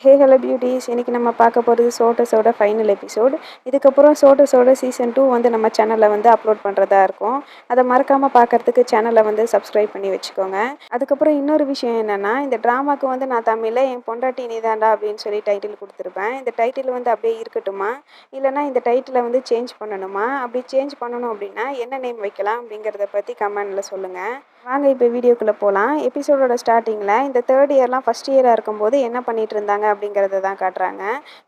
Hello beauties. இன்றைக்கி நம்ம பார்க்க போகிறது சோட்டஸோட ஃபைனல் எபிசோட். இதுக்கப்புறம் சோட்டஸோட சீசன் 2 வந்து நம்ம சேனலில் வந்து அப்லோட் பண்ணுறதா இருக்கும். அதை மறக்காமல் பார்க்குறதுக்கு சேனலை வந்து சப்ஸ்கிரைப் பண்ணி வச்சுக்கோங்க. அதுக்கப்புறம் இன்னொரு விஷயம் என்னென்னா, இந்த ட்ராமாவுக்கு வந்து நான் தமிழில் என் பொண்டாட்டி நீதாண்டா அப்படின்னு சொல்லி டைட்டில் கொடுத்துருப்பேன். இந்த டைட்டில் வந்து அப்படியே இருக்கட்டுமா, இல்லைனா இந்த டைட்டிலை வந்து சேஞ்ச் பண்ணணுமா? அப்படி சேஞ்ச் பண்ணணும் அப்படின்னா என்ன நேம் வைக்கலாம் அப்படிங்கிறத பற்றி கமெண்டில் சொல்லுங்கள். வாங்க இப்போ வீடியோக்குள்ளே போகலாம். எபிசோடோட ஸ்டார்டிங்கில் இந்த தேர்ட் இயர்லாம் ஃபஸ்ட் இயராக இருக்கும்போது என்ன பண்ணிகிட்டு இருந்தாங்க அப்படிங்கிறத தான் காட்டுறாங்க.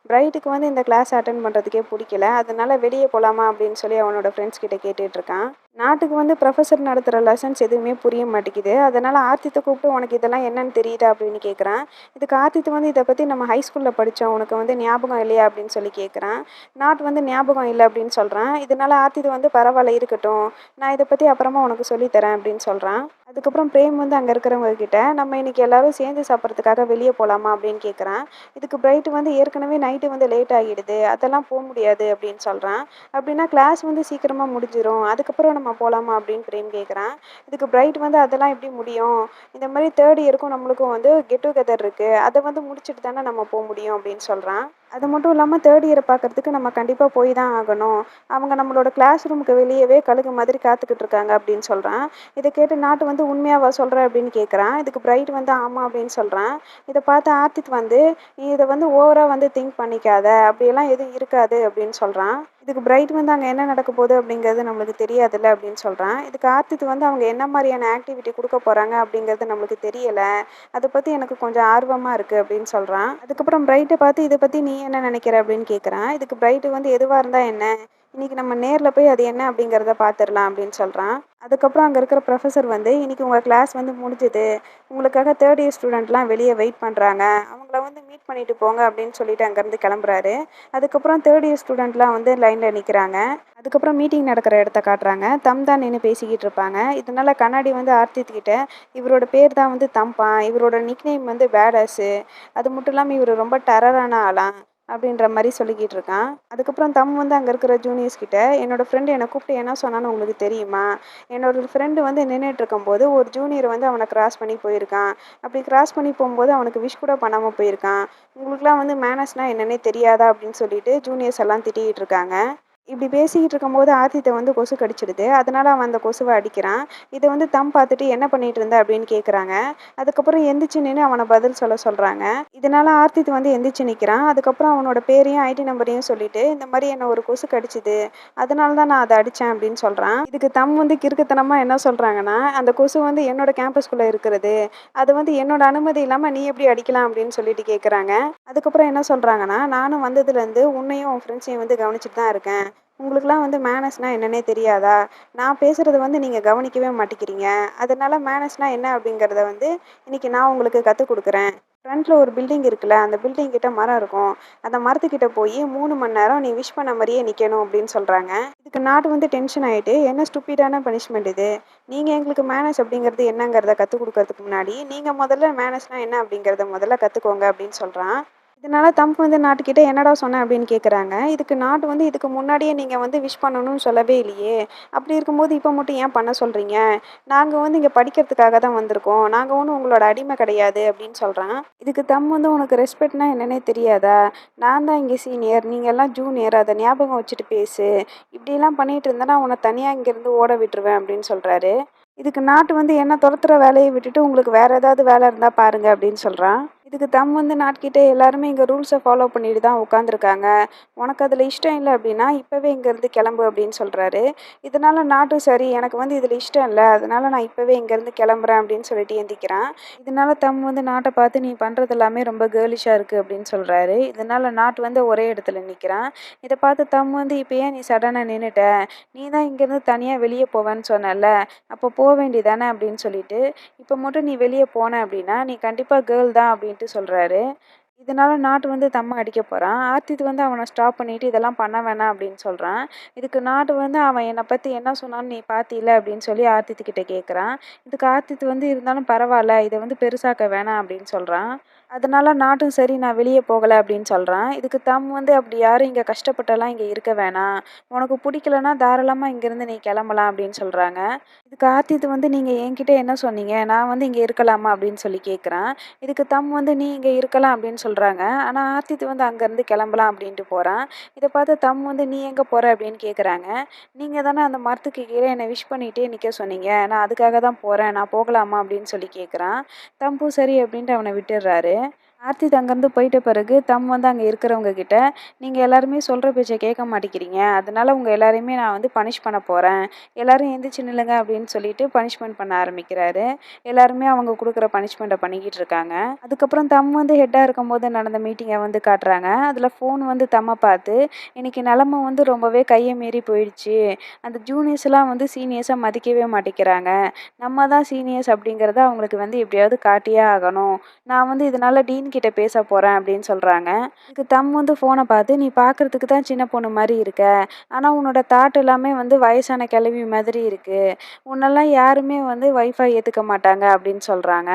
பிரைட்டுக்கு வந்து இந்த கிளாஸ் அட்டன் பண்ணுறதுக்கே பிடிக்கல. அதனால வெளியே போகலாமா அப்படின்னு சொல்லி அவனோட ஃப்ரெண்ட்ஸ் கிட்ட கேட்டுட்ருக்கான். நாட்டுக்கு வந்து ப்ரொஃபஸர் நடத்துகிற லெசன்ஸ் எதுவுமே புரிய மாட்டேங்குது. அதனால் ஆர்த்தித்தை கூப்பிட்டு உனக்கு இதெல்லாம் என்னன்னு தெரியுதா அப்படின்னு கேட்குறான். இதுக்கு ஆர்த்தித்து வந்து இதை பற்றி நம்ம ஹை ஸ்கூலில் படித்தோம், உனக்கு வந்து ஞாபகம் இல்லையா அப்படின்னு சொல்லி கேட்குறான். நாட் வந்து ஞாபகம் இல்லை அப்படின்னு சொல்கிறான். இதனால் ஆர்த்தித்து வந்து பரவாயில்ல இருக்கட்டும், நான் இதை பற்றி அப்புறமா உனக்கு சொல்லித்தரேன் அப்படின்னு சொல்கிறான். அதுக்கப்புறம் பிரேம் வந்து அங்கே இருக்கிறவங்க கிட்ட நம்ம இன்னைக்கு எல்லாரும் சேர்ந்து சாப்பிட்றதுக்காக வெளியே போகலாமா அப்படின்னு கேட்குறான். இதுக்கு பிரைட் வந்து ஏற்கனவே நைட்டு வந்து லேட் ஆகிடுது, அதெல்லாம் போக முடியாது அப்படின்னு சொல்கிறான். அப்படின்னா கிளாஸ் வந்து சீக்கிரமாக முடிஞ்சிடும், அதுக்கப்புறம் நம்ம போகலாமா அப்படின்னு பிரேம் கேட்குறான். இதுக்கு பிரைட் வந்து அதெல்லாம் எப்படி முடியும், இந்த மாதிரி தேர்ட் இயருக்கும் நம்மளுக்கும் வந்து கெட் டுகெதர் இருக்குது, அதை வந்து முடிச்சுட்டு தானே நம்ம போக முடியும் அப்படின்னு சொல்கிறான். அது மட்டும் இல்லாமல் தேர்ட் இயரை பார்க்குறதுக்கு நம்ம கண்டிப்பாக போய் தான் ஆகணும், அவங்க நம்மளோட கிளாஸ் ரூமுக்கு வெளியவே கழுகு மாதிரி காத்துக்கிட்டு இருக்காங்க அப்படின்னு சொல்கிறான். இதை கேட்டு நாட்டு வந்து உண்மையாவா சொல்கிற அப்படின்னு கேட்குறான். இதுக்கு பிரைட் வந்து ஆமாம் அப்படின்னு சொல்கிறான். இதை பார்த்து ஆர்த்தித் வந்து நீ இதை வந்து ஓவராக வந்து திங்க் பண்ணிக்காத, அப்படியெல்லாம் எதுவும் இருக்காது அப்படின்னு சொல்கிறான். இதுக்கு பிரைட் வந்து அங்கே என்ன நடக்க போகுது அப்படிங்கிறது நம்மளுக்கு தெரியாதுல்ல அப்படின்னு சொல்கிறான். இதுக்கு ஆர்த்தித் வந்து அவங்க என்ன மாதிரியான ஆக்டிவிட்டி கொடுக்க போகிறாங்க அப்படிங்கிறது நம்மளுக்கு தெரியலை, அதை பற்றி எனக்கு கொஞ்சம் ஆர்வமாக இருக்குது அப்படின்னு சொல்கிறான். அதுக்கப்புறம் பிரைட்டை பார்த்து இதை பற்றி நீ என்ன நினைக்கிற அப்படின்னு கேட்குறான். இதுக்கு பிரைட்டு வந்து எதுவாக இருந்தால் என்ன, இன்றைக்கி நம்ம நேரில் போய் அது என்ன அப்படிங்கிறத பார்த்துடலாம் அப்படின்னு சொல்கிறான். அதுக்கப்புறம் அங்கே இருக்கிற ப்ரொஃபஸர் வந்து இன்றைக்கி உங்கள் கிளாஸ் வந்து முடிஞ்சுது, உங்களுக்காக தேர்ட் இயர் ஸ்டூடெண்ட்லாம் வெளியே வெயிட் பண்ணுறாங்க, அவங்கள வந்து மீட் பண்ணிட்டு போங்க அப்படின்னு சொல்லிட்டு அங்கேருந்து கிளம்புறாரு. அதுக்கப்புறம் தேர்ட் இயர் ஸ்டூடெண்ட்லாம் வந்து லைனில் நிற்கிறாங்க. அதுக்கப்புறம் மீட்டிங் நடக்கிற இடத்த காட்டுறாங்க. தம் தான் நின்று பேசிக்கிட்டு இருப்பாங்க. இதனால் கண்ணாடி வந்து ஆர்த்தித் கிட்ட இவரோட பேர் தான் வந்து தம்பா, இவரோட நிக்நேம் வந்து பேடாஸு, அது மட்டும் இல்லாமல் இவர் ரொம்ப டெரரான ஆளாம் அப்படின்ற மாதிரி சொல்லிக்கிட்டு இருக்கான். அதுக்கப்புறம் தம் வந்து அங்கே இருக்கிற ஜூனியர்ஸ் கிட்ட என்னோடய ஃப்ரெண்டு என்னை கூப்பிட்டு என்ன சொன்னான்னு உங்களுக்கு தெரியுமா, என்னோட ஃப்ரெண்டு வந்து நின்றுட்டு இருக்கும்போது ஒரு ஜூனியர் வந்து அவனை கிராஸ் பண்ணி போயிருக்கான், அப்படி கிராஸ் பண்ணி போகும்போது அவனுக்கு விஷ் கூட பண்ணாமல் போயிருக்கான், உங்களுக்குலாம் வந்து மேனஸ்னால் என்னன்னே தெரியாதா அப்படின்னு சொல்லிட்டு ஜூனியர்ஸ் எல்லாம் திட்டிகிட்டு இருக்காங்க. இப்படி பேசிக்கிட்டு இருக்கும்போது ஆர்த்தித்தை வந்து கொசு கடிச்சிடுது. அதனால் அவன் அந்த கொசுவை அடிக்கிறான். இதை வந்து தம் பார்த்துட்டு என்ன பண்ணிட்டு இருந்த அப்படின்னு கேட்குறாங்க. அதுக்கப்புறம் எந்திரிச்சு நின்று அவனை பதில் சொல்கிறாங்க. இதனால் ஆர்த்தித் வந்து எந்திரிச்சு நிற்கிறான். அதுக்கப்புறம் அவனோட பேரையும் ஐடி நம்பரையும் சொல்லிட்டு இந்த மாதிரி என்னை ஒரு கொசு கடிச்சிது, அதனால தான் நான் அதை அடித்தேன் அப்படின்னு சொல்கிறான். இதுக்கு தம் வந்து கிறுக்குத்தனமாக என்ன சொல்கிறாங்கன்னா, அந்த கொசு வந்து என்னோட கேம்பஸ்குள்ளே இருக்கிறது, அது வந்து என்னோட அனுமதி இல்லாமல் நீ எப்படி அடிக்கலாம் அப்படின்னு சொல்லிட்டு கேட்குறாங்க. அதுக்கப்புறம் என்ன சொல்கிறாங்கன்னா, நானும் வந்ததுலேருந்து உன்னையும் உன் ஃப்ரெண்ட்ஸையும் வந்து கவனிச்சுட்டு தான் இருக்கேன், உங்களுக்குலாம் வந்து மேனஸ்னால் என்னன்னே தெரியாதா, நான் பேசுகிறத வந்து நீங்கள் கவனிக்கவே மாட்டேங்கிறீங்க, அதனால மேனஸ்னால் என்ன அப்படிங்கிறத வந்து இன்றைக்கி நான் உங்களுக்கு கற்றுக் கொடுக்குறேன். ஃப்ரண்ட்டில் ஒரு பில்டிங் இருக்குல்ல, அந்த பில்டிங் கிட்ட மரம் இருக்கும், அந்த மரத்துக்கிட்ட போய் 3 மணி நேரம் நீ விஷ் பண்ண மாதிரியே நிற்கணும் அப்படின்னு சொல்கிறாங்க. இதுக்கு நாட்டு வந்து டென்ஷன் ஆகிட்டு என்ன ஸ்டூப்பிடான பனிஷ்மெண்ட் இது, நீங்கள் எங்களுக்கு மேனஸ் அப்படிங்கிறது என்னங்கிறத கற்றுக் கொடுக்கறதுக்கு முன்னாடி நீங்கள் முதல்ல மேனஸ்னால் என்ன அப்படிங்கிறத முதல்ல கற்றுக்கோங்க அப்படின்னு சொல்கிறான். இதனால தம்பு வந்து நாட்டுக்கிட்ட என்னடா சொன்னேன் அப்படின்னு கேட்குறாங்க. இதுக்கு நாட்டு வந்து இதுக்கு முன்னாடியே நீங்கள் வந்து விஷ் பண்ணணும்னு சொல்லவே இல்லையே, அப்படி இருக்கும்போது இப்போ மட்டும் ஏன் பண்ண சொல்கிறீங்க, நாங்கள் வந்து இங்கே படிக்கிறதுக்காக தான் வந்திருக்கோம், நாங்கள் ஒன்றும் உங்களோட அடிமை கிடையாது அப்படின்னு சொல்கிறான். இதுக்கு தம் வந்து உனக்கு ரெஸ்பெக்ட்னா என்னன்னே தெரியாதா, நான் தான் இங்கே சீனியர், நீங்கள் எல்லாம் ஜூனியர், அதை ஞாபகம் வச்சுட்டு பேசு, இப்படிலாம் பண்ணிட்டு இருந்தேன்னா உன்னை தனியாக இங்கேருந்து ஓட விட்டுருவேன் அப்படின்னு சொல்கிறாரு. இதுக்கு நாட்டு வந்து என்ன துரத்துற வேலையை விட்டுட்டு உங்களுக்கு வேறு ஏதாவது வேலை இருந்தால் பாருங்கள் அப்படின்னு சொல்கிறான். இதுக்கு தம் வந்து நாட்கிட்டே எல்லாருமே இங்கே ரூல்ஸை ஃபாலோ பண்ணிட்டு தான் உட்காந்துருக்காங்க, உனக்கு அதில் இஷ்டம் இல்லை அப்படின்னா இப்போவே இங்கேருந்து கிளம்பு அப்படின்னு சொல்கிறாரு. இதனால் நாட்டும் சரி எனக்கு வந்து இதில் இஷ்டம் இல்லை, அதனால் நான் இப்போவே இங்கேருந்து கிளம்புறேன் அப்படின்னு சொல்லிட்டு எந்திக்கிறான். இதனால் தம் வந்து நாட்டை பார்த்து நீ பண்ணுறது எல்லாமே ரொம்ப கேர்லிஷாக இருக்குது அப்படின்னு சொல்கிறாரு. இதனால் நாட்டு வந்து ஒரே இடத்துல நிற்கிறான். இதை பார்த்து தம் வந்து இப்போ ஏன் நீ சடனாக நின்றுட்ட, நீ தான் இங்கேருந்து தனியாக வெளியே போவேன்னு சொன்னல, அப்போ போக வேண்டியதானே அப்படின்னு சொல்லிட்டு இப்போ மட்டும் நீ வெளியே போன அப்படின்னா நீ கண்டிப்பாக கேர்ள் தான் அப்படின்ட்டு சொல்கிறாரு. இதனால நாட்டு வந்து தம்மை அடிக்க போகிறான். ஆர்த்தித் வந்து அவனை ஸ்டாப் பண்ணிட்டு இதெல்லாம் பண்ண வேணாம் அப்படின்னு சொல்கிறான். இதுக்கு நாட்டு வந்து அவன் என்னை பற்றி என்ன சொன்னான்னு நீ பார்த்தில அப்படின்னு சொல்லி ஆர்த்தித் கிட்ட கேட்குறான். இதுக்கு ஆர்த்தித் வந்து இருந்தாலும் பரவாயில்ல, இதை வந்து பெருசாக்க வேணாம் அப்படின்னு சொல்கிறான். அதனால நானும் சரி நான் வெளியே போகல அப்படின்னு சொல்றான். இதுக்கு தம் வந்து அப்படி யாரும் இங்க கஷ்டப்பட்டெல்லாம் இங்க இருக்க வேணாம். உனக்கு பிடிக்கலன்னா தாராளமா இங்கேருந்து நீ கிளம்பலாம் அப்படின்னு சொல்றாங்க. இதுக்கு ஆர்த்தித் வந்து நீங்க என்கிட்ட என்ன சொன்னீங்க? நான் வந்து இங்க இருக்கலாமா அப்படின்னு சொல்லி கேட்குறான். இதுக்கு தம் வந்து நீ இங்க இருக்கலாம் அப்படின்னு சொல்றாங்க. ஆனா ஆர்த்தித் வந்து அங்கேருந்து கிளம்பலாம் அப்படின்ட்டு போறான். இத பார்த்து தம் வந்து நீ எங்க போற அப்படின்னு கேட்குறாங்க. நீங்க தானே அந்த மரத்துக்கு கீழ என்ன விஷ் பண்ணிட்டே நிக்க சொன்னீங்க. நான் அதுக்காக தான் போறேன். நான் போகலாமா அப்படின்னு சொல்லி கேட்குறான். தம்பு சரி அப்படின்ட்டு அவன விட்டுர்றாரு. ஆர்த்தித் அங்கேருந்து போயிட்ட பிறகு தம் வந்து அங்கே இருக்கிறவங்க கிட்ட, "நீங்க எல்லாருமே சொல்ற பேச்ச கேட்க மாட்டேங்கிறீங்க. அதனால உங்க எல்லாரையுமே நான் வந்து பனிஷ் பண்ண போறேன். எல்லாரும் எந்திரிச்சு நில்லுங்க" அப்படின்னு சொல்லிட்டு பனிஷ்மென்ட் பண்ண ஆரம்பிக்கிறாரு. எல்லாருமே அவங்க குடுக்குற பனிஷ்மெண்ட்ட பண்ணிக்கிட்டு இருக்காங்க. அதுக்கப்புறம் தம் வந்து ஹெட்டா இருக்கும்போது நடந்த மீட்டிங்க வந்து காட்டுறாங்க. அதில ஃபோன் வந்து தம்ம பார்த்து, "இன்னைக்கு நிலைமை வந்து ரொம்பவே கைய மீறி போயிடுச்சு. அந்த ஜூனியர்ஸ்லாம் வந்து சீனியர்ஸ மதிக்கவே மாட்டேங்கிறாங்க. நம்ம தான் சீனியர்ஸ் அப்படிங்கிறத அவங்களுக்கு வந்து எப்படியாவது காட்டியே ஆகணும். நான் வந்து இதனால டீன் கிட்ட பேச போறேன்" அப்படின்னு சொல்றாங்க. இதுக்கு தம் வந்து ஃபோன பார்த்து, "நீ பார்க்கறதுக்கு தான் சின்ன பொண்ணு மாரி இருக்க. ஆனா உன்னோட தாட் எல்லாமே வந்து வயசான கிழவி மாதிரி இருக்கு. உன்னெல்லாம் யாருமே வந்து ஒய்ஃபா ஏத்துக்க மாட்டாங்க" அப்படின்னு சொல்றாங்க.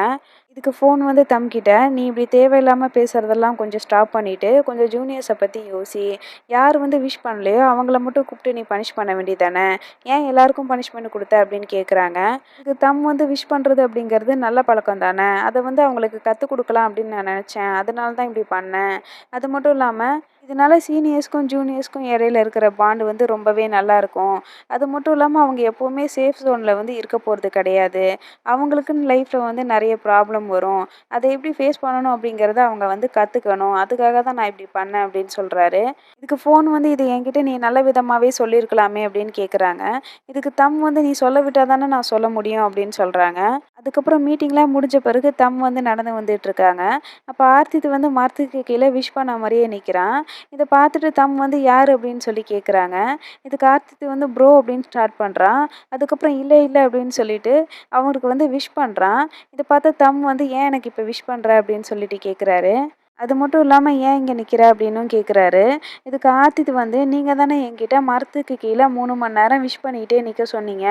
இதுக்கு ஃபோன் வந்து தம்கிட்ட, "நீ இப்படி தேவையில்லாம பேசுறதெல்லாம் கொஞ்சம் ஸ்டாப் பண்ணிட்டு, கொஞ்சம் ஜூனியர்ஸ பத்தி யோசி. யார் வந்து விஷ் பண்ணலையோ அவங்கள மட்டும் கூப்பிட்டு நீ பனிஷ் பண்ண வேண்டியது தானே. ஏன் எல்லாருக்கும் பனிஷ்மெண்ட் குடுத்த?" அப்படின்னு கேட்குறாங்க. இதுக்கு தம் வந்து விஷ் பண்றது அப்படிங்கிறது நல்ல பழக்கம் தானே. அத வந்து அவங்களுக்கு கத்துக் குடுக்கலாம் அப்படின்னு நான் நெனச்சேன். அதனால தான் இப்படி பண்ணேன். அது மட்டும் இல்லாம, இதனால சீனியர்ஸ்க்கும், ஜூனியர்ஸ்க்கும் இடையில இருக்கிற பாண்ட் வந்து ரொம்பவே நல்லாருக்கும். அது மட்டும் இல்லாம அவங்க எப்பவுமே சேஃப் ஜோன்ல வந்து இருக்க போறது கிடையாது. அவங்களுக்குன்னு லைஃப்ல வந்து நெறைய ப்ராப்ளம் வரும். அத எப்படி ஃபேஸ் பண்ணணும் அப்படிங்கிறத அவங்க வந்து கத்துக்கணும். அதுக்காக தான் நான் இப்படி பண்ணேன் அப்படின்னு சொல்றாரு. இதுக்கு ஃபோன் வந்து "இது என்கிட்ட நீ நல்ல விதமாவே சொல்லியிருக்கலாமே" அப்படின்னு கேட்குறாங்க. இதுக்கு தம் வந்து "நீ சொல்ல விட்டா தானே நான் சொல்ல முடியும்" அப்படின்னு சொல்றாங்க. அதுக்கப்புறம் மீட்டிங்லாம் முடிஞ்ச பிறகு தம் வந்து நடந்து வந்துட்டுருக்காங்க. அப்ப ஆர்த்தித் வந்து மரத்துக்கு கீழ விஷ் பண்ண மாரியே நிக்கிறான். இத பார்த்துட்டு தம் வந்து "யாரு?" அப்படின்னு சொல்லி கேட்குறாங்க. இதுக்கு ஆர்த்தித் வந்து "ப்ரோ" அப்படின்னு ஸ்டார்ட் பண்றான். அதுக்கப்புறம் "இல்ல, இல்ல" அப்படின்னு சொல்லிட்டு அவருக்கு வந்து விஷ் பண்றான். இத பார்த்த தம் வந்து "ஏன் எனக்கு இப்ப விஷ் பண்ற?" அப்படின்னு சொல்லிட்டு கேட்குறாரு. அது மட்டும் இல்லாம "ஏன் இங்க நிக்கிற?" அப்படின்னும் கேட்குறாரு. இதுக்கு ஆர்த்தித் வந்து "நீங்க தானே என்கிட்ட மரத்துக்கு கீழ 3 மணி நேரம் விஷ் பண்ணிட்டே நிக்க சொன்னீங்க.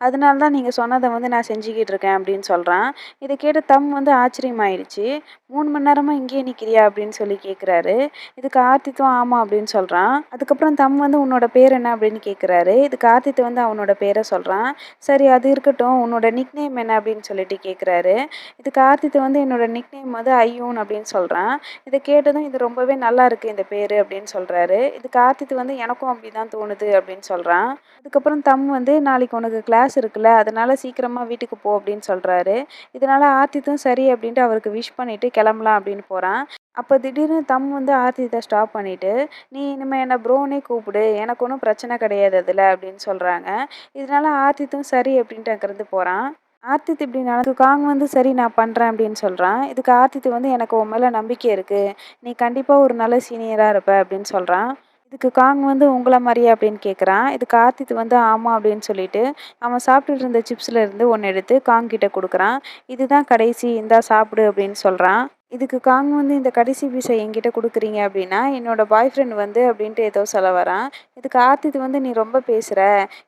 அதனால தான் நீங்க சொன்னத வந்து நான் செஞ்சுக்கிட்டு இருக்கேன்" அப்படின்னு சொல்றான். இத கேட்ட தம் வந்து ஆச்சரியமாயிடுச்சு. "3 மணி நேரமா இங்கேயே நிக்கிறியா?" அப்படின்னு சொல்லி கேட்குறாரு. இதுக்கு ஆர்த்தித்தும் "ஆமா" அப்படின்னு சொல்றான். அதுக்கப்புறம் தம் வந்து "உன்னோட பேர் என்ன?" அப்படின்னு கேட்குறாரு. இதுக்கு ஆர்த்தித் வந்து அவனோட பேர சொல்றான். "சரி அது இருக்கட்டும். உன்னோட நிக் நேம் என்ன?" அப்படின்னு சொல்லிட்டு கேட்குறாரு. இதுக்கு ஆர்த்தித் வந்து "என்னோட நிக் நேம் வந்து ஐயூன்" அப்படின்னு சொல்றான். இத கேட்டதும் "இது ரொம்பவே நல்லா இருக்கு இந்த பேரு" அப்படின்னு சொல்றாரு. இதுக்கு ஆர்த்தித் வந்து "எனக்கும் அப்படிதான் தோணுது" அப்படின்னு சொல்றான். அதுக்கப்புறம் தம் வந்து "நாளைக்கு உனக்கு கிளாஸ் இருக்குல்ல, அதனால சீக்கிரமா வீட்டுக்கு போ" அப்படின்னு சொல்றாரு. இதனால ஆர்த்தித்தும் சரி அப்படின்ட்டு அவருக்கு விஷ் பண்ணிட்டு கிளம்பலாம் அப்படின்னு போறான். அப்ப திடீர்னு தம் வந்து ஆர்த்தித்த ஸ்டாப் பண்ணிட்டு, "நீ இனிமே என்ன ப்ரோன்னே கூப்பிடு. எனக்கு ஒண்ணும் பிரச்சனை கிடையாது அதுல" அப்படின்னு சொல்றாங்க. இதனால ஆர்த்தித்தும் சரி அப்படின்ட்டு அங்கேருந்து போறான். ஆர்த்தித் இப்படி நடந்து காங் வந்து "சரி நான் பண்றேன்" அப்படின்னு சொல்றான். இதுக்கு ஆர்த்தித் வந்து "எனக்கு உன் மேல நம்பிக்கை இருக்கு. நீ கண்டிப்பா ஒரு நல்ல சீனியரா இருப்ப" அப்படின்னு சொல்றான். இதுக்கு காங் வந்து "உங்கள மாரியா?" அப்படின்னு கேட்குறான். இதுக்கு ஆர்த்தித் வந்து "ஆமா" அப்படின்னு சொல்லிட்டு, அவன் சாப்பிட்டுட்டு இருந்த சிப்ஸ்ல இருந்து ஒண்ணு எடுத்து காங் கிட்ட குடுக்குறான். "இதுதான் கடைசி. இந்தா சாப்பிடு" அப்படின்னு சொல்றான். இதுக்கு காங் வந்து "இந்த கடைசி பீஸ என்கிட்ட குடுக்குறீங்க அப்படின்னா, என்னோட பாய் ஃப்ரெண்ட் வந்து" அப்படின்ட்டு ஏதோ சொல்ல வரான். இதுக்கு ஆர்த்தித் வந்து "நீ ரொம்ப பேசுற.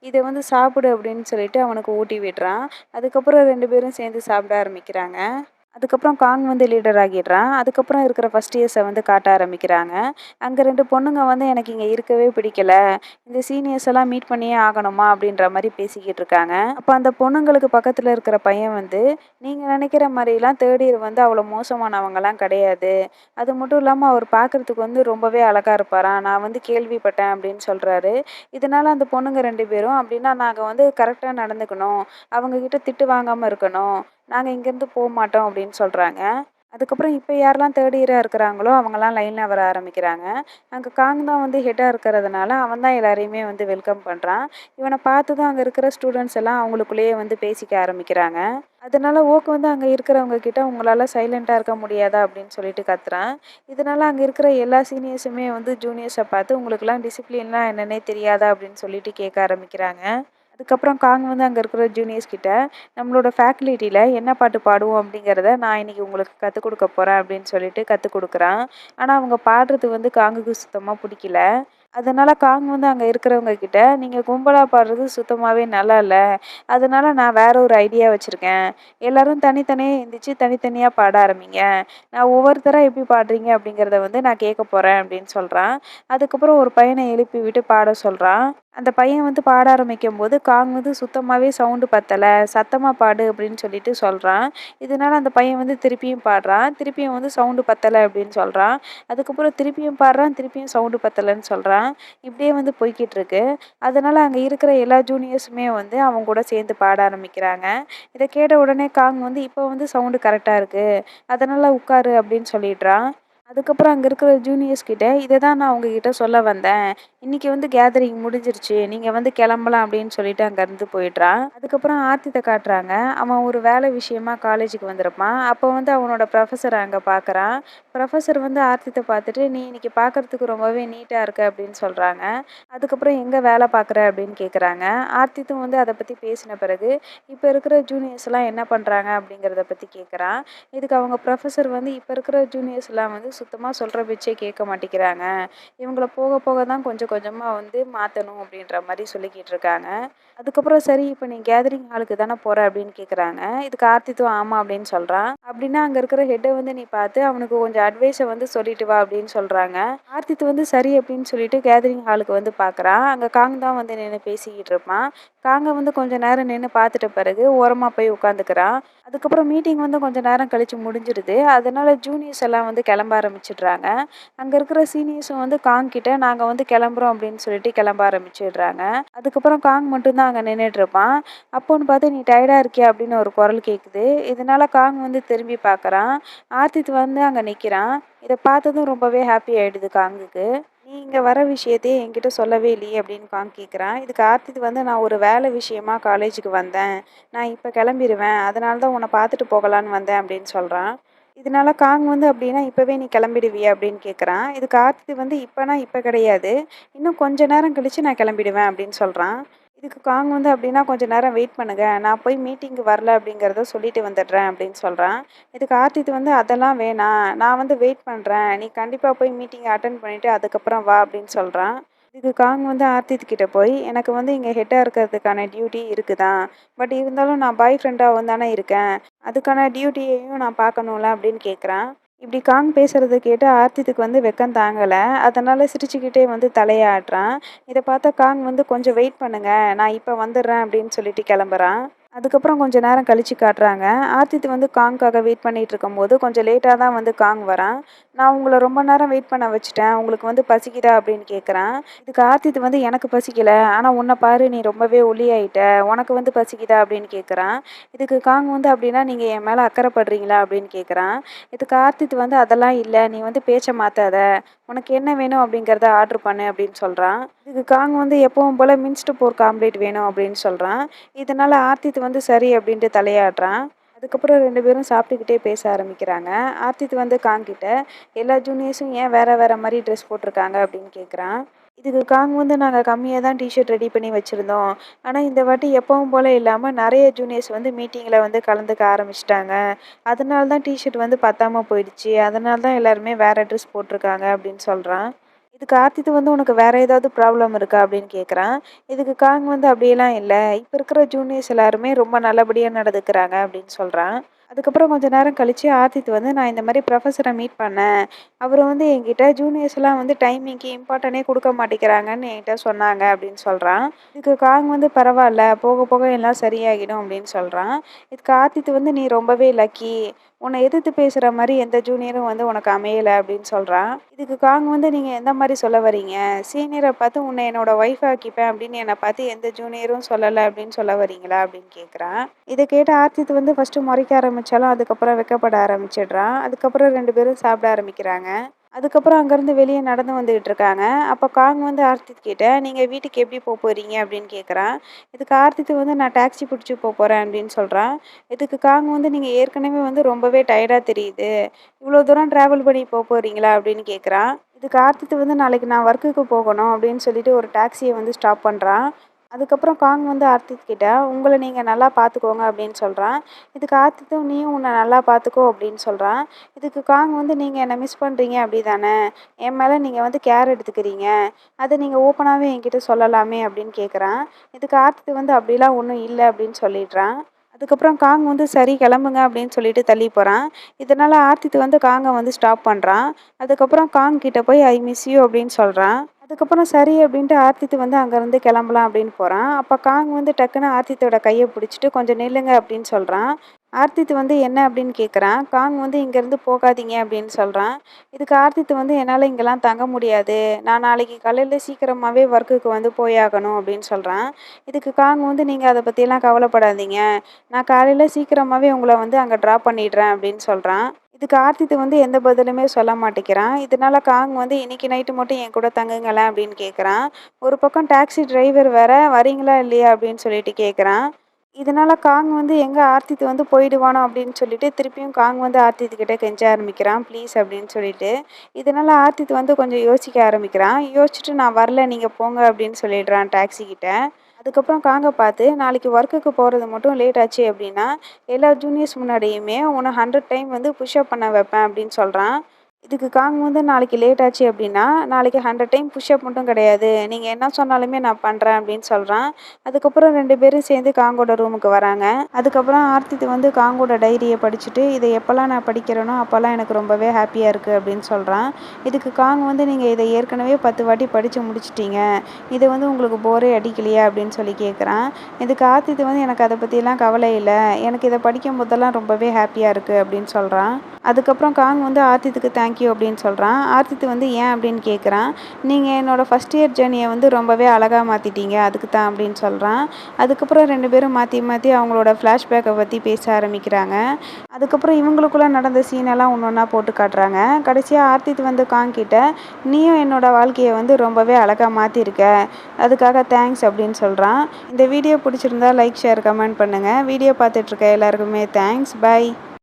இத வந்து சாப்பிடு" அப்படின்னு சொல்லிட்டு அவனுக்கு ஊட்டி விடுறான். அதுக்கப்புறம் 2 பேரும் சேர்ந்து சாப்பிட ஆரம்பிக்கிறாங்க. அதுக்கப்புறம் காங் வந்து லீடர் ஆகிடுறான். அதுக்கப்புறம் இருக்கிற ஃபர்ஸ்ட் இயர்ஸ வந்து காட்ட ஆரம்பிக்கிறாங்க. அங்க 2 பொண்ணுங்க வந்து "எனக்கு இங்க இருக்கவே பிடிக்கல. இந்த சீனியர்ஸ் எல்லாம் மீட் பண்ணியே ஆகணுமா?" அப்படின்ற மாரி பேசிக்கிட்டு இருக்காங்க. அப்ப அந்த பொண்ணுங்களுக்கு பக்கத்துல இருக்கிற பையன் வந்து, "நீங்க நினைக்கிற மாரிலாம் 3 இயர் வந்து அவ்வளோ மோசமானவங்கலாம் கிடையாது. அது மட்டும் இல்லாம அவர் பார்க்கறதுக்கு வந்து ரொம்பவே அழகா இருப்பாராம். நான் வந்து கேள்விப்பட்டேன்" அப்படின்னு சொல்றாரு. இதனால அந்த பொண்ணுங்க 2 பேரும், "அப்படின்னா நாங்க வந்து கரெக்ட்டா நடந்துக்கணும். அவங்க கிட்ட திட்டு வாங்காம இருக்கணும். நாங்க இங்கேருந்து போமாட்டோம்" அப்படின்னு சொல்றாங்க. அதுக்கப்புறம் இப்ப யாரெல்லாம் 3 இயரா இருக்கிறாங்களோ, அவங்கலாம் லைன்ல வர ஆரம்பிக்கிறாங்க. அங்க காங் தான் வந்து ஹெட்டா இருக்கிறதுனால, அவன் தான் எல்லாரையுமே வந்து வெல்கம் பண்றான். இவன பார்த்ததும் அங்க இருக்கிற ஸ்டூடண்ட்ஸ் எல்லாம் அவங்களுக்குள்ளேயே வந்து பேசிக்க ஆரம்பிக்கிறாங்க. அதனால ஓக் வந்து அங்க இருக்கிறவங்க கிட்ட "உங்களால சைலன்ட்டா இருக்க முடியாதா?" அப்படின்னு சொல்லிட்டு கத்துறான். இதனால அங்க இருக்கிற எல்லா சீனியர்ஸுமே வந்து ஜூனியர்ஸ பார்த்து "உங்களுக்கெல்லாம் டிசிப்ளின்லாம் என்னன்னே தெரியாதா?" அப்படின்னு சொல்லிட்டு கேட்க ஆரம்பிக்கிறாங்க. அதுக்கப்புறம் காங் வந்து அங்க இருக்கிற ஜூனியர்ஸ் கிட்ட, "நம்மளோட ஃபேக்கல்டில என்ன பாட்டு பாடுவோம் அப்படிங்கிறத நான் இன்னைக்கு உங்களுக்கு கத்துக் குடுக்க போறேன்" அப்படின்னு சொல்லிட்டு கத்துக் குடுக்குறான். ஆனா அவங்க பாடுறது வந்து காங்குக்கு சுத்தமா புடிக்கல. அதனால காங் வந்து அங்க இருக்கிறவங்க கிட்ட, "நீங்க கும்பலா பாடுறது சுத்தமாவே நல்லா இல்ல. அதனால நான் வேற ஒரு ஐடியா வச்சிருக்கேன். எல்லாரும் தனித்தனியா எந்திரிச்சு தனித்தனியா பாட ஆரம்பிங்க. நான் ஒவ்வொருத்தரா எப்படி பாடுறீங்க அப்படிங்கிறத வந்து நான் கேட்கப் போறேன்" அப்படின்னு சொல்றான். அதுக்கப்புறம் ஒரு பையன எழுப்பி விட்டு பாட சொல்றான். அந்த பையன் வந்து பாட ஆரம்பிக்கும்போது, காங் வந்து சுத்தமாவே சவுண்டு பத்தல. "சத்தமா பாடு" அப்படின்னு சொல்லிட்டு சொல்றான். இதனால அந்த பையன் வந்து திருப்பியும் பாடுறான். திருப்பியும் வந்து சவுண்டு பத்தல அப்படின்னு சொல்றான். அதுக்கப்புறம் திருப்பியும் பாடுறான். திருப்பியும் சவுண்டு பத்தலன்னு சொல்றான். இப்படியே வந்து போய்க்கிட்டு இருக்கு. அதனால அங்க இருக்கிற எல்லா ஜூனியர்ஸுமே வந்து அவன் கூட சேர்ந்து பாட ஆரம்பிக்கிறாங்க. இத கேட்ட உடனே காங் வந்து, "இப்போ வந்து சவுண்டு கரெக்ட்டா இருக்கு. அதனால உட்காரு" அப்படின்னு சொல்லிடுறான். அதுக்கப்புறம் அங்க இருக்கிற ஜூனியர்ஸ் கிட்ட, "இத தான் நான் உங்ககிட்ட சொல்ல வந்தேன். இன்னைக்கு வந்து கேதரிங் முடிஞ்சிருச்சு. நீங்க வந்து கிளம்பலாம்" அப்படின்னு சொல்லிட்டு அங்கருந்து போயிடுறான். அதுக்கப்புறம் ஆர்த்தித்த காட்டுறாங்க. அவன் ஒரு வேலை விஷயமா காலேஜுக்கு வந்திருப்பான். அப்போ வந்து அவனோட ப்ரொஃபஸர அங்க பார்க்குறான். ப்ரொஃபஸர் வந்து ஆர்த்தித்த பார்த்துட்டு, "நீ இன்னைக்கு பார்க்கறதுக்கு ரொம்பவே நீட்டா இருக்க" அப்படின்னு சொல்றாங்க. அதுக்கப்புறம் "எங்க வேலை பார்க்குற?" அப்படின்னு கேட்குறாங்க. ஆர்த்தித்தும் வந்து அத பத்தி பேசின பிறகு, இப்ப இருக்கிற ஜூனியர்ஸ்லாம் என்ன பண்றாங்க அப்படிங்கிறத பத்தி கேட்குறான். இதுக்கு அவங்க ப்ரொஃபஸர் வந்து, "இப்ப இருக்கிற ஜூனியர்ஸ்லாம் வந்து சுத்தமா சொல்ற பேச்சே கேட்க மாட்டேங்கிறாங்க. இவங்கள போக போக தான் கொஞ்சம் கொஞ்சமா வந்து மாத்தணும்" அப்படின்ற மாரி சொல்லிக்கிட்டு இருக்காங்க. அதுக்கப்புறம் "சரி இப்ப நீ கேதரிங் ஹாலுக்கு தானே போற?" அப்படின்னு கேட்குறாங்க. இதுக்கு ஆர்த்தித்தும் "ஆமா" அப்படின்னு சொல்றான். "அப்படின்னா அங்க இருக்கிற ஹெட்ட வந்து நீ பார்த்து அவனுக்கு கொஞ்சம் அட்வைஸ வந்து சொல்லிட்டு வா" அப்படின்னு சொல்றாங்க. ஆர்த்தித் வந்து சரி அப்படின்னு சொல்லிட்டு கேதரிங் ஹாலுக்கு வந்து பார்க்குறான். அங்க காங் தான் வந்து நின்னு பேசிக்கிட்டு இருப்பான். காங்க வந்து கொஞ்ச நேரம் நின்னு பார்த்துட்ட பிறகு ஓரமா போய் உட்காந்துக்கிறான். அதுக்கப்புறம் மீட்டிங் வந்து கொஞ்ச நேரம் கழிச்சு முடிஞ்சிடுது. அதனால ஜூனியர்ஸ் எல்லாம் வந்து கிளம்ப ஆரம்பிச்சுடுறாங்க. அங்க இருக்கிற சீனியர்ஸும் வந்து காங் கிட்ட, "நாங்க வந்து கிளம்புறோம்" அப்படின்னு சொல்லிட்டு கிளம்ப ஆரம்பிச்சுடுறாங்க. அதுக்கப்புறம் காங் மட்டும் தான் அங்க நின்னுட்டு இருப்பான். அப்போன்னு பார்த்து, "நீ டயர்டா இருக்கியா?" அப்படின்னு ஒரு குரல் கேட்குது. இதனால காங் வந்து திரும்பி பார்க்குறான். ஆர்த்தித் வந்து அங்க நிக்கிறான். இத பார்த்ததும் ரொம்பவே ஹாப்பி ஆயிடுது காங்குக்கு. "நீ இங்க வர விஷயத்தையே என்கிட்ட சொல்லவே இல்லையே" அப்படின்னு காங் கேட்குறான். இதுக்கு ஆர்த்தித் வந்து, "நான் ஒரு வேலை விஷயமா காலேஜுக்கு வந்தேன். நான் இப்ப கிளம்பிருவேன். அதனால தான் உன்ன பார்த்துட்டு போகலான்னு வந்தேன்" அப்படின்னு சொல்றான். இதனால காங் வந்து, "அப்படின்னா இப்பவே நீ கிளம்பிடுவியா?" அப்படின்னு கேட்குறான். இதுக்கு ஆர்த்தித் வந்து, "இப்பனா இப்ப கிடையாது. இன்னும் கொஞ்ச நேரம் கழிச்சு நான் கிளம்பிடுவேன்" அப்படின்னு சொல்றான். இதுக்கு காங் வந்து, "அப்படின்னா கொஞ்ச நேரம் வெயிட் பண்ணுங்க. நான் போய் மீட்டிங்க்கு வரல அப்படிங்கிறத சொல்லிட்டு வந்துடுறேன்" அப்படின்னு சொல்றான். இதுக்கு ஆர்த்தித் வந்து, "அதெல்லாம் வேணாம். நான் வந்து வெயிட் பண்றேன். நீ கண்டிப்பா போய் மீட்டிங்க அட்டெண்ட் பண்ணிட்டு அதுக்கப்புறம் வா" அப்படின்னு சொல்றான். இதுக்கு காங் வந்து ஆர்த்தித் கிட்ட போய், "எனக்கு வந்து இங்க ஹெட்டா இருக்கிறதுக்கான டியூட்டி இருக்கு தான். பட் இருந்தாலும் நான் பாய் ஃப்ரெண்டாவும் தானே இருக்கேன். அதுக்கான டியூட்டியையும் நான் பார்க்கணும்ல" அப்படின்னு கேட்குறான். இப்படி காங் பேசுறத கேட்டு ஆர்த்தித்துக்கு வந்து வெக்கம் தாங்கல. அதனால சிரிச்சுக்கிட்டே வந்து தலைய ஆட்டுறான். இத பார்த்த காங் வந்து, "கொஞ்சம் வெயிட் பண்ணுங்க. நான் இப்ப வந்துடுறேன்" அப்படின்னு சொல்லிட்டு கிளம்புறான். அதுக்கப்புறம் கொஞ்ச நேரம் கழிச்சு காட்டுறாங்க. ஆர்த்தித் வந்து காங்க்காக வெயிட் பண்ணிட்டு இருக்கும்போது, கொஞ்சம் லேட்டா தான் வந்து காங் வரான். "நான் உங்கள ரொம்ப நேரம் வெயிட் பண்ண வச்சுட்டேன். உங்களுக்கு வந்து பசிக்குதா?" அப்படின்னு கேட்குறான். இதுக்கு ஆர்த்தித் வந்து, "எனக்கு பசிக்கல. ஆனா உன்ன பாரு நீ ரொம்பவே ஒல்லியாயிட்ட. உனக்கு வந்து பசிக்குதா?" அப்படின்னு கேட்குறான். இதுக்கு காங் வந்து, "அப்படின்னா நீங்க என் மேல அக்கறைப்படுறீங்களா?" அப்படின்னு கேட்குறான். இதுக்கு ஆர்த்தித் வந்து, "அதெல்லாம் இல்ல. நீ வந்து பேச்ச மாத்தாத. உனக்கு என்ன வேணும் அப்படிங்கிறத ஆர்டர் பண்ணு" அப்படின்னு சொல்றான். இதுக்கு காங் வந்து, "எப்பவும் போல மின்ஸ்டு போர்க் ஆம்லெட் வேணும்" அப்படின்னு சொல்றான். இதனால ஆர்த்தித் வந்து சரி அப்படின்ட்டு தலையாட்டுறான். அதுக்கப்புறம் 2 பேரும் சாப்பிட்டுக்கிட்டே பேச ஆரம்பிக்கிறாங்க. ஆர்த்தித் வந்து காங் கிட்ட, "எல்லா ஜூனியர்ஸும் ஏன் வேற வேற மாரி ட்ரெஸ் போட்டிருக்காங்க?" அப்படின்னு கேட்குறான். இதுக்கு காங் வந்து, "நாங்க கம்மியா தான் டீ-ஷர்ட் ரெடி பண்ணி வச்சிருந்தோம். ஆனா இந்த வாட்டி எப்பவும் போல இல்லாம நெறைய ஜூனியர்ஸ் வந்து மீட்டிங்ல வந்து கலந்துக்க ஆரம்பிச்சுட்டாங்க. அதனால தான் டீ-ஷர்ட் வந்து பத்தாம போயிடுச்சு. அதனால தான் எல்லாருமே வேற ட்ரெஸ் போட்டிருக்காங்க" அப்படின்னு சொல்றான். இதுக்கு ஆர்த்தித் வந்து, "உனக்கு வேற ஏதாவது ப்ராப்ளம் இருக்கா?" அப்படின்னு கேட்குறான். இதுக்கு காங் வந்து, "அப்படியெல்லாம் இல்ல. இப்ப இருக்கிற ஜூனியர்ஸ் எல்லாருமே ரொம்ப நல்லபடியா நடந்துக்கிறாங்க" அப்படின்னு சொல்றான். அதுக்கப்புறம் கொஞ்ச நேரம் கழிச்சு ஆர்த்தித் வந்து, "நான் இந்த மாரி ப்ரொஃபஸர மீட் பண்ணேன். அவரு வந்து என்கிட்ட ஜூனியர்ஸ்லாம் வந்து டைமிங்க்கு இம்பார்ட்டனே குடுக்க மாட்டேங்கிறாங்கன்னு என்கிட்ட சொன்னாங்க" அப்படின்னு சொல்றான். இதுக்கு காங் வந்து, "பரவால்ல. போக போக எல்லாம் சரியாகிடும்" அப்படின்னு சொல்றான். இதுக்கு ஆர்த்தித் வந்து, "நீ ரொம்பவே லக்கி. உன்ன எதிர்த்து பேசுற மாரி எந்த ஜூனியரும் வந்து உனக்கு அமையல" அப்படின்னு சொல்றான். இதுக்கு காங் வந்து, "நீங்க எந்த மாரி சொல்ல வர்றீங்க? சீனியர பார்த்து உன்ன என்னோட ஒய்ஃப் ஆக்கிப்பேன் அப்படின்னு என்ன பார்த்து எந்த ஜூனியரும் சொல்லல அப்படின்னு சொல்ல வர்றீங்களா?" அப்படின்னு கேட்குறான். இத கேட்டு ஆர்த்தித் வந்து ஃபர்ஸ்ட்டு முறைக்க ஆரம்பிச்சாலும், அதுக்கப்புறம் வெட்கப்பட ஆரம்பிச்சிடுறான். அதுக்கப்புறம் 2 பேரும் சாப்பிட ஆரம்பிக்கிறாங்க. அதுக்கப்புறம் அங்கருந்து வெளிய நடந்து வந்துகிட்டு இருக்காங்க. அப்ப காங் வந்து ஆர்த்தித் கிட்ட, "நீங்க வீட்டுக்கு எப்படி போறீங்க?" அப்படின்னு கேட்குறான். இதுக்கு ஆர்த்தித் வந்து, "நான் டாக்ஸி புடிச்சு போறேன்" அப்படின்னு சொல்றான். இதுக்கு காங் வந்து, "நீங்க ஏற்கனவே வந்து ரொம்பவே டயர்டா தெரியுது. இவ்வளோ தூரம் டிராவல் பண்ணி போறீங்களா?" அப்படின்னு கேட்குறான். இதுக்கு ஆர்த்தித் வந்து, "நாளைக்கு நான் ஒர்க்குக்கு போகணும்" அப்படின்னு சொல்லிட்டு ஒரு டாக்ஸிய வந்து ஸ்டாப் பண்றான். அதுக்கப்புறம் காங் வந்து ஆர்த்தித் கிட்ட உங்களை நீங்கள் நல்லா பார்த்துக்கோங்க அப்படின்னு சொல்கிறான். இதுக்கு ஆர்த்தித்தும் நீயும் உன்னை நல்லா பார்த்துக்கோ அப்படின்னு சொல்கிறான். இதுக்கு காங் வந்து நீங்கள் என்னை மிஸ் பண்ணுறீங்க அப்படி தானே, என் மேலே நீங்கள் வந்து கேர் எடுத்துக்கிறீங்க, அதை நீங்கள் ஓப்பனாகவே என்கிட்ட சொல்லலாமே அப்படின்னு கேட்குறான். இதுக்கு ஆர்த்தித் வந்து அப்படிலாம் ஒன்றும் இல்லை அப்படின்னு சொல்லிடுறான். அதுக்கப்புறம் காங் வந்து சரி கிளம்புங்க அப்படின்னு சொல்லிட்டு தள்ளி போகிறான். இதனால் ஆர்த்தித் வந்து காங்கை வந்து ஸ்டாப் பண்ணுறான். அதுக்கப்புறம் காங் கிட்ட போய் ஐ மிஸ் யூ அப்படின்னு சொல்கிறான். அதுக்கப்புறம் சரி அப்படின்ட்டு ஆர்த்தித் வந்து அங்கேருந்து கிளம்பலாம் அப்படின்னு போகிறான். அப்போ காங் வந்து டக்குன்னு ஆர்த்தித்தோட கையை பிடிச்சிட்டு கொஞ்சம் நில்லுங்க அப்படின்னு சொல்கிறான். ஆர்த்தித் வந்து என்ன அப்படின்னு கேட்குறான். காங் வந்து இங்கேருந்து போகாதீங்க அப்படின்னு சொல்கிறான். இதுக்கு ஆர்த்தித் வந்து என்னால் இங்கெல்லாம் தங்க முடியாது, நான் நாளைக்கு காலையில் சீக்கிரமாகவே ஒர்க்குக்கு வந்து போயாகணும் அப்படின்னு சொல்கிறான். இதுக்கு காங் வந்து நீங்கள் அதை பற்றியெல்லாம் கவலைப்படாதீங்க, நான் காலையில் சீக்கிரமாகவே உங்களை வந்து அங்கே ட்ராப் பண்ணிடுறேன் அப்படின்னு சொல்கிறான். இதுக்கு ஆர்த்தித் வந்து எந்த பதிலுமே சொல்ல மாட்டேங்கிறான். இதனால காங் வந்து இன்னைக்கு நைட்டு மட்டும் என் கூட தங்குங்களேன் அப்படின்னு கேட்குறான். ஒரு பக்கம் டாக்ஸி டிரைவர் வேற வரீங்களா இல்லையா அப்படின்னு சொல்லிட்டு கேட்குறான். இதனால காங் வந்து எங்கே ஆர்த்தித் வந்து போயிடுவானோ அப்படின்னு சொல்லிட்டு திருப்பியும் காங் வந்து ஆர்த்தித் கிட்ட கெஞ்ச ஆரம்பிக்கிறான், ப்ளீஸ் அப்படின்னு சொல்லிட்டு. இதனால ஆர்த்தித் வந்து கொஞ்சம் யோசிக்க ஆரம்பிக்கிறான். யோசிச்சுட்டு நான் வரல, நீங்கள் போங்க அப்படின்னு சொல்லிடுறான் டாக்ஸி கிட்ட. அதுக்கப்புறம் காங்க பார்த்து நாளைக்கு ஒர்க்குக்கு போகிறது மட்டும் லேட் ஆச்சு அப்படின்னா எல்லா ஜூனியர்ஸ் முன்னாடியுமே உன்னை 100 டைம் வந்து புஷ்அப் பண்ண வைப்பேன் அப்படின்னு சொல்கிறான். இதுக்கு காங் வந்து நாளைக்கு லேட் ஆச்சு அப்படின்னா நாளைக்கு 100 டைம் புஷ்அப் மட்டும் கிடையாது, நீங்கள் என்ன சொன்னாலுமே நான் பண்ணுறேன் அப்படின்னு சொல்கிறான். அதுக்கப்புறம் 2 பேரும் சேர்ந்து காங்கோட ரூமுக்கு வராங்க. அதுக்கப்புறம் ஆர்த்தித் வந்து காங்கோட டைரியை படிச்சுட்டு இதை எப்போல்லாம் நான் படிக்கிறேனோ அப்போல்லாம் எனக்கு ரொம்பவே ஹாப்பியாக இருக்குது அப்படின்னு சொல்கிறான். இதுக்கு காங் வந்து நீங்கள் இதை ஏற்கனவே 10 வாட்டி படித்து முடிச்சிட்டீங்க, இது வந்து உங்களுக்கு போரே அடிக்கலையா அப்படின்னு சொல்லி கேட்குறான். இதுக்கு ஆர்த்தித் வந்து எனக்கு அதை பற்றிலாம் கவலை இல்லை, எனக்கு இதை படிக்கும் போதெல்லாம் ரொம்பவே ஹாப்பியாக இருக்குது அப்படின்னு சொல்கிறான். அதுக்கப்புறம் காங் வந்து ஆர்த்தித்துக்கு தேங்க்யூ அப்படின்னு சொல்கிறான். ஆர்த்தித் வந்து ஏன் அப்படின்னு கேட்குறான். நீங்கள் என்னோடய ஃபஸ்ட் இயர் ஜேர்னியை வந்து ரொம்பவே அழகாக மாற்றிட்டீங்க, அதுக்கு தான் அப்படின்னு சொல்கிறான். அதுக்கப்புறம் 2 பேரும் மாற்றி மாற்றி அவங்களோட ஃப்ளாஷ்பேக்கை பற்றி பேச ஆரம்பிக்கிறாங்க. அதுக்கப்புறம் இவங்களுக்குள்ளே நடந்த சீனெல்லாம் ஒன்று ஒன்றா போட்டு காட்டுறாங்க. கடைசியாக ஆர்த்தித் வந்து காங் கிட்ட நீயும் என்னோட வாழ்க்கையை வந்து ரொம்பவே அழகாக மாற்றிருக்க, அதுக்காக தேங்க்ஸ் அப்படின்னு சொல்கிறான். இந்த வீடியோ பிடிச்சிருந்தா லைக் ஷேர் கமெண்ட் பண்ணுங்கள். வீடியோ பார்த்துட்ருக்க எல்லாருக்குமே தேங்க்ஸ். பை.